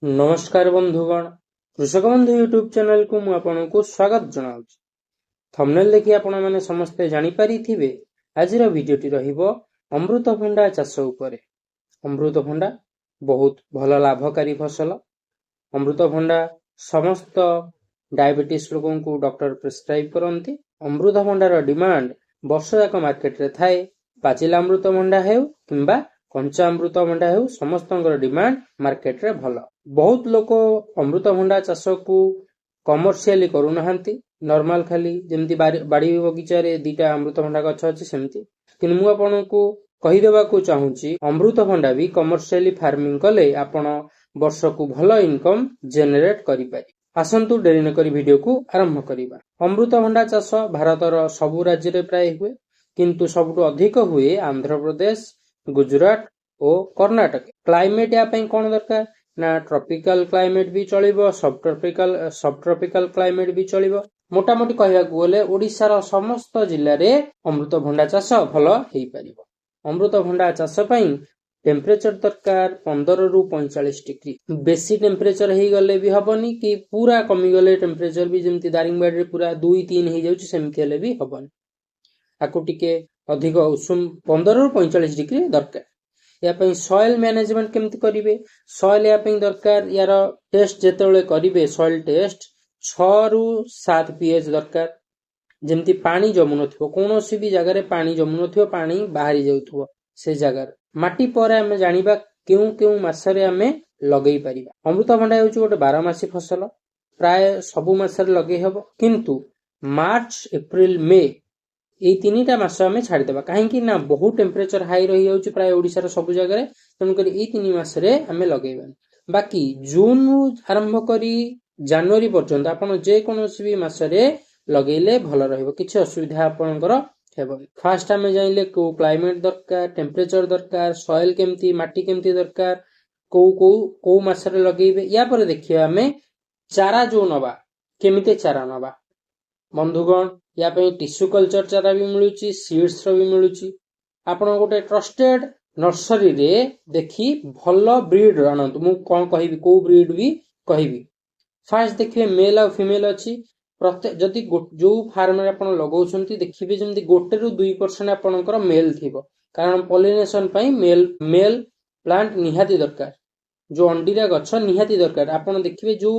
नमस्कार बंधुगण, कृषक बंधु यूट्यूब चैनल को आपको स्वागत जनाऊँ। थंबनेल देखि आपण माने समस्ते जानि पारिथिबे आजिर भिडियोटी रहिबो अमृतभंडा चाष उपरे। अमृतभंडा बहुत भल लाभकारी फसल। अमृतभंडा समस्त डायबिटीज लोगों को डॉक्टर प्रिस्क्राइब करती। अमृतभंडार डिमांड वर्ष जाक मार्केट रे थाए। पाचिला अमृतभंडा हेउ किंबा कंचा अमृतभंडा हेउ समस्त डिमांड मार्केट रे भल। बहुत लोक अमृतभंडा चाष को कमर्शियली करूनाहांती। नॉर्मल खाली जेमती बाड़ी बगीचा रे दीटा अमृतभंडा गछ अछि सेमती। किन मु आपनको कहि देबाकू चाहूची अमृतभंडा भी कमर्शियली फार्मिंग कले आपण वर्ष को भल इनकम जेनेरेट करि पारि। आसंतु डेरी न करी वीडियो को आरंभ करिबा। अमृतभंडा चाष भारतर सबु राज्य रे प्राय हुए, किंतु सबुठु अधिक हुए आंध्र प्रदेश, गुजरात और कर्नाटक। क्लाइमेट या पई कोन दरकार ना ट्रॉपिकल क्लाइमेट भी चलिबो, सब ट्रॉपिकल क्लाइमेट भी चलिबो। मोटामोटी कहबाकू गले ओडिशार समस्त जिल्ला रे अमृतभंडा चाष भल हेई परिबो। अमृतभंडा चाष पई टेम्परेचर दरकार 15 रु 45 डिग्री। बेसी टेम्परेचर हेई गले भी हबनी कि पूरा कमी गले टेम्परेचर भी जेमती दारिंगबाड़ी रे पूरा 2-3 हेई जाउची सेमती हेले भी हबनी। आकु टिके अधिक उषुम 15 रु 45 डिग्री दरकार। या पई सॉइल मैनेजमेंट केमती करिवे? सॉइल या पई दरकार यार टेस्ट जेतेबेले करिवे सॉइल टेस्ट 6 रु 7 पीएच दरकार। जेमती पानी जमु नथिबो, कोनोसी भी जगह रे पानी जमु नथिबो, पानी बाहरी जाउथबो से जगह। माटी परे हमें जानिबा केउ केउ मासरे हमें लगेई परिबा। अमृतभंडा हेउची गोटे 12 मासी फसल। प्राय सबु मासरे लगेई हबो, किंतु मार्च, एप्रिल, मे एई तीनिटा मास हमें छाड़ी देबा। काहेकि ना बहुत टेम्परेचर हाई रही जाउची प्राय ओडिसा सबु जगह रे। तनु करी एई 3 मास रे हमें लगेइबा। बाकी जून आरंभ करी जनवरी पर्यंत आपण जे कोनोसी भी मास रे लगेइले भल रहइबो, किछि असुविधा आपणकर हेबो। फास्ट हमें जाइले को क्लाइमेट दरकार, टेम्परेचर दरकार, सॉइल केमती, माटी केमती दरकार, को मास रे लगेइबे। या पर देखिया हमें चारा जो नबा, केमिते चारा नबा। बंधुगण, या पे टिश्यू कल्चर चारा भी मिलुची, सीड्स रो भी मिलुची। आपण गोटे ट्रस्टेड नर्सरी रे देखी भल ब्रीड आनंतु। मु कोन कहिबी को ब्रीड भी कहिबी। फास्ट देखिए मेल और फीमेल अछि। प्रत्येक जदि जो फार्म रे आपण लगाउछंती देखिबे जेमति गोटे रु 2% आपणकर मेल थिबो, कारण पॉलिनेशन पई मेल प्लांट निहाती दरकार। जो अंडीरा गछ निहाती दरकार। आपण देखिबे जो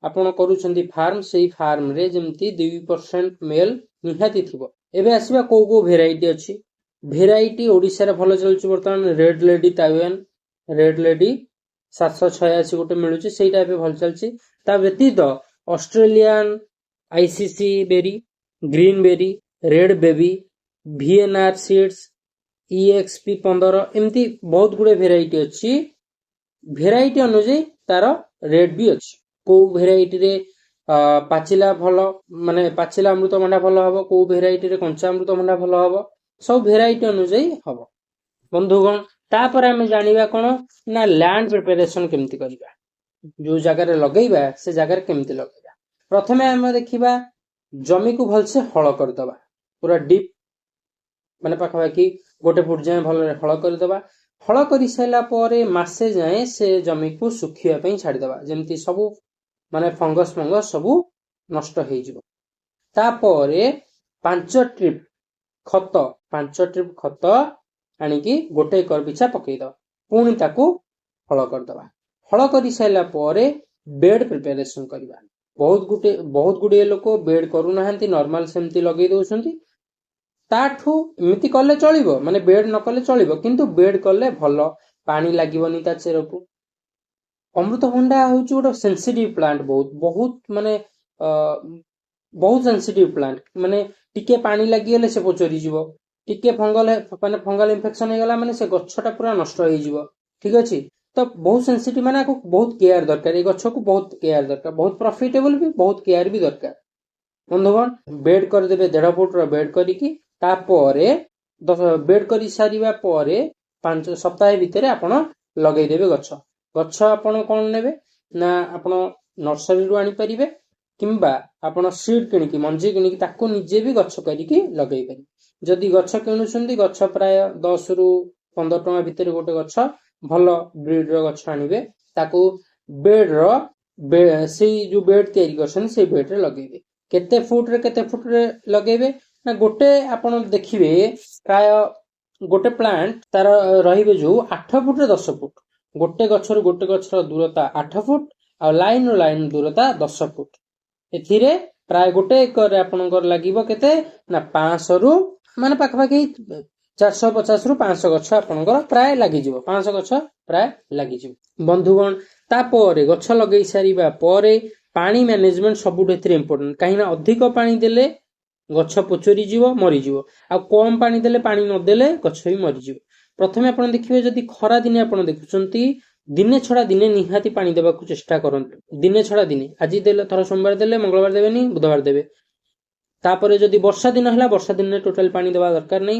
आपण करूछंती फार्म, सेही फार्म रे जेमति 2% मेल निहाती थिबो। एबे आसीबा को वेराइटी अछि। वेराइटी ओडिसा रे भल चलछि वर्तमान red lady Taiwan, red lady 786 गोटे मिलुछि, सेटा एबे भल चलछि। ता व्यतीत Australian ICC berry, green berry, red baby, VNR seeds, EXP 15 एमती बहुत गुडे वेराइटी अछि। वेराइटी अनुसार तार रेट भी अछि। को वेराइटी रे पाचिला भल माने पाचिला अमृतभंडा भल हबो, को वेराइटी रे कंचा अमृतभंडा भल हबो, सब वेराइटी अनुसार हबो। बंधुगण, तापर हमें जानिबा कोन ना लैंड प्रिपरेशन केमती करिबा। जो जगह रे लगेइबा से जगह रे केमती लगेइबा। प्रथमे हमें देखिबा जमी को भल से हळ कर दबा। पूरा डीप माने पाखापाखि गोटे फुट जाए भल हळ कर दबा। हळ करि सैला परे मासे जाए से जमी को सुखिया पई छाडी दबा, जेमती सबु माने फंगस सबु नष्ट हेइ जिवो। तापरे 5 ट्रिप खत आनिकी गोटे एकर पिछा पकई दबा। पुणी ताकू हळ कर दबा। हळ करि सैला परे बेड प्रिपरेशन करिबा। बहुत गुडे लोक बेड करू नाहंती, नॉर्मल सेमती लगेई दोछंती। ताठू एमिति कले चलिबो, माने बेड न कले चलिबो, किंतु बेड कले भल पानी लागिबनी ता चेरकू। अमृतभंडा होउची गोटे सेंसिटिव प्लांट, बहुत माने बहुत सेंसिटिव प्लांट। माने टिके पानी लागि गेले से पचरी जिवो, टिके फंगल इन्फेक्शन हे गला माने से गछटा पूरा नष्ट होई जिवो। ठीक अछि। तो बहुत सेंसिटिव माने को बहुत केयर दरकार। ए गछ को बहुत केयर दरकार, बहुत प्रॉफिटेबल भी, बहुत केयर भी दरकार। बंधुगण, बेड कर देबे 1.5 फुट रो बेड करिकी, तापरे बेड करि सारिबा परे 5 सप्ताह भितरे आपण लगेई देबे गछ। गछ आपण कोन नेबे ना आपण नर्सरी रु आनी परिबे, किंबा आपण सीड किनिकी मंजी किनिकी ताको निजे भी गछ करिकी लगेई पारि। जदि गछ किनुछंती, गछ प्राय 10 रु 15 टका भितरे गोटे गछ भल ब्रीड रो गछ आनिबे, ताको बेड से जो बेड तैयारी करछन से बेड रे लगेबे केते फुट रे लगेबे ना गोटे आपण देखिबे प्राय गोटे प्लांट तार रहिबे जो 8 फुट रे 10 फुट गोटे गछर दूरता 8 फुट आ लाइन रो लाइन दूरता 10 फुट एथिरे प्राय गोटे एकर आपनकर लागिबो केते ना 500 रु माने पाखपाखी 450 रु 500 गछ आपनकर प्राय लागि जिवो 500 गछ प्राय लागि जिवो बंधुगण तापर गछ लगेई सारिबा परे पानी मैनेजमेंट सबुठ एथिरे इंपोर्टेंट काहिना अधिक पानी देले गछ पोचरी जीवो मरी जीवो आ कम पानी देले पानी न देले गछ भी मरी जीवो प्रथमे आपण देखिबे जदी खरा दिने आपण देखुचंती दिने छडा दिने निहाती पानी देबा को चेष्टा करंतु दिने छडा दिने आजि देले थर सोमवार देले मंगलवार देबेनी बुधवार देबे तापरे जदी वर्षा दिन हला वर्षा दिन टोटल पानी देबा दरकार नै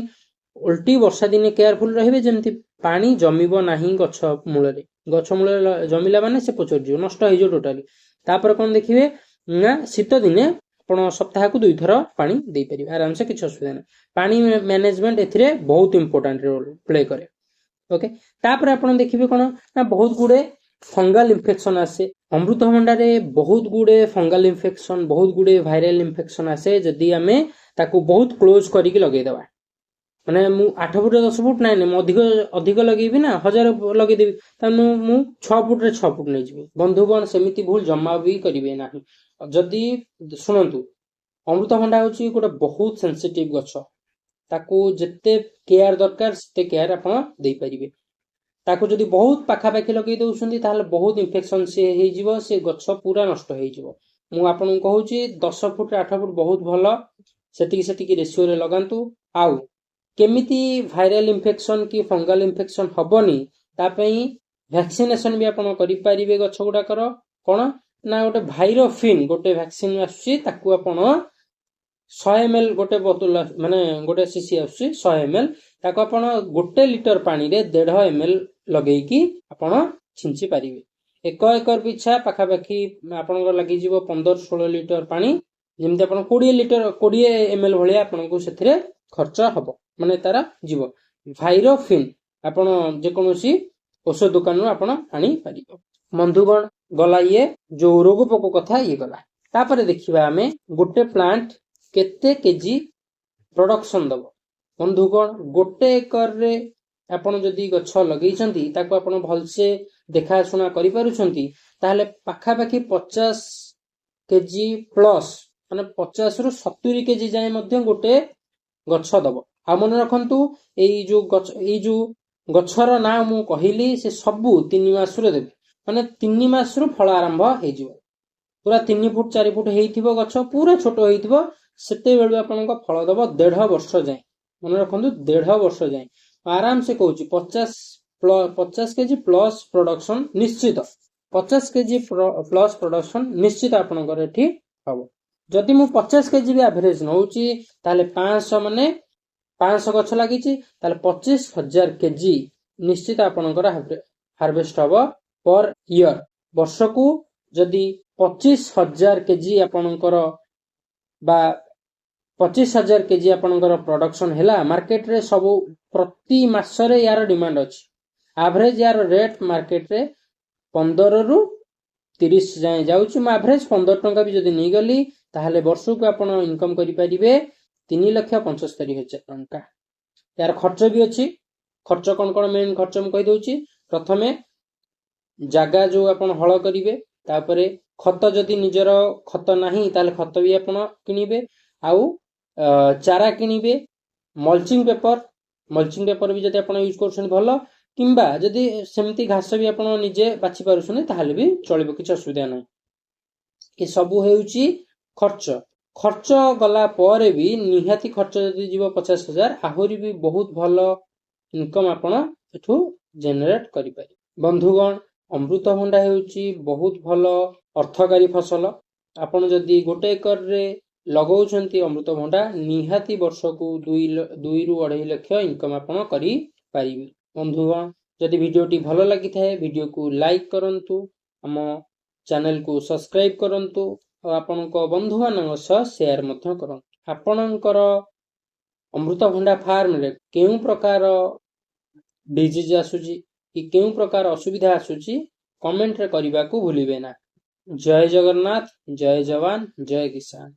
उल्टी वर्षा दिन केयरफुल रहिबे जेमति पानी जमिबो नाही गछ मूले जमिला माने से पोचर जीव नष्ट हो जो टोटली तापर कोन देखिबे ना शीत दिने आपण सप्ताह को 2 थर पानी दे परिबे आराम से किछ असुविधा नै पानी मैनेजमेंट एथिरे बहुत इंपोर्टेंट रोल प्ले करे ओके तापर आपण देखिबे कोन ना बहुत गुडे फंगल इन्फेक्शन आसे अमृतभंडा रे बहुत गुडे फंगल इन्फेक्शन बहुत गुडे वायरल इन्फेक्शन आसे जदी हमें ताको बहुत क्लोज करी के लगे दबा माने मु 8 फुट 10 फुट नै नै अधिक अधिक लगेबी ना 1000 लगे देबी त मु 6 फुट रे 6 फुट नै जिबी बंधुगण सेमिति भूल जम्मा भी करिवे नाही जदी सुनंतु अमृतभंडा होची गोटे बहुत सेंसिटिव गछ ताको जत्ते केयर दरकार सेते केयर आपण देई परिबे ताको जदी बहुत पाखा पाखी लगे दउछंती ताले बहुत इन्फेक्शन से हे जीवो से गछ पूरा नष्ट हे जीवो मु आपण कहूची 10 फुट 8 फुट बहुत भलो सेटिकी रेशियो रे लगांतु आउ केमिति वायरल इन्फेक्शन की फंगल इन्फेक्शन हबनी तापई वैक्सीनेशन भी आपण करि परिबे गछ गुडा कर कोन ना गोटे भाइरोफिन गोटे वैक्सीन आसुची ताकू आपण 100 ml गोटे बोतल माने गोटे सीसी आसुची 100 ml ताको आपण गोटे लीटर पानी रे 1.5 ml लगेई की आपण छिंची परिबे 1 एकर पिछा पाखा पाखी आपण लागि जीवो 15-16 लीटर पानी जेमते आपण 20 लीटर 20 ml भलिया आपण को सेथिरे खर्च हबो माने तारा जीव भाइरोफिन आपण जे कोनोसी औषध दुकान आपण आनी परिबो बंधुगण गला ये जो रोग पोक कथा ये गला तापर देखिबा हमें गोटे प्लांट केते केजी प्रोडक्शन दबो बंधुगण गोटे एकर रे आपण जदी गछ लगेइछंती ताको आपण भलसे देखा सुना करि पारुछंती ताले पाखा पाखी 50 केजी प्लस माने 50 रु 70 केजी जाय मध्ये गोटे गछ दबो आ मन रखंतु एई जो गछर ना मु कहिली से सबु 3 मास रे देबे माने 3 मास रु फल आरंभ हे जिवो पूरा 3 फुट 4 फुट हेइथिबो गछ पूरा छोटो हेइथिबो सेते बेलु आपनका फल दबो 1.5 वर्ष जाय मन रखंतु 1.5 वर्ष जाय आराम से कहूची 50 केजी प्लस प्रोडक्शन निश्चित 50 केजी प्लस प्रोडक्शन निश्चित आपनकर एठी हबो जदि मु 50 केजी भी एवरेज नउची ताले 500 माने 500 गछ लागिची ताले 25,000 केजी निश्चित आपनकर हार्वेस्ट हबो पर ईयर वर्ष को जदि 25,000 केजी आपनकर बा 25,000 केजी आपनकर प्रोडक्शन हैला मार्केट रे सब प्रति मास रे यार डिमांड अछि एवरेज यार रेट मार्केट रे 15 रु 30 जाय जाउची म एवरेज 15 टंका भी जदि नै गली ताहले वर्ष को आपण इनकम करि परिबे 3,75,000 टंका यार खर्च भी अछि खर्च कोन मेन खर्च म कहि दोची प्रथमे जागा जो आपण हळ करिवे तापरे खत जदि निजर खत नाही ताले खत भी आपण किनिबे आउ चारा किनिबे मल्चिंग पेपर भी जदि आपण यूज करछन भलो किंबा जदि सेमती घास भी आपण निजे बाछि पारुछन ताहले भी चलिबो किछ असुविधा नै ए सबु हेउची खर्च गला परे भी निहाती खर्च जदि जीव 50,000 आहुरी भी बहुत भलो इनकम आपण एठू जनरेट करि पारि बंधुगण अमृतभंडा हेउची बहुत भलो अर्थकारी फसल आपण जदि गोटे एकर रे लगौछंती अमृतभंडा निहाती वर्ष को 2 रु 2.5 लाख इनकम आपण करि पारिबे बंधुगण जदि वीडियोटी भलो लागि थाए वीडियो को लाइक करंतु हम चैनल को सब्सक्राइब करंतु और आपनको बंधु मानक सह शेयर मध्य करंतु आपणकर अमृतभंडा फार्म रे केउ प्रकार डिजीज आसुची कि केउ प्रकार असुविधा आसुची କମେଣ୍ଟରେ କରିବାକୁ ଭୁଲିବେ ନାହିଁ। ଜୟ ଜଗନ୍ନାଥ, ଜୟ ଯବାନ, ଜୟ କିଷାନ।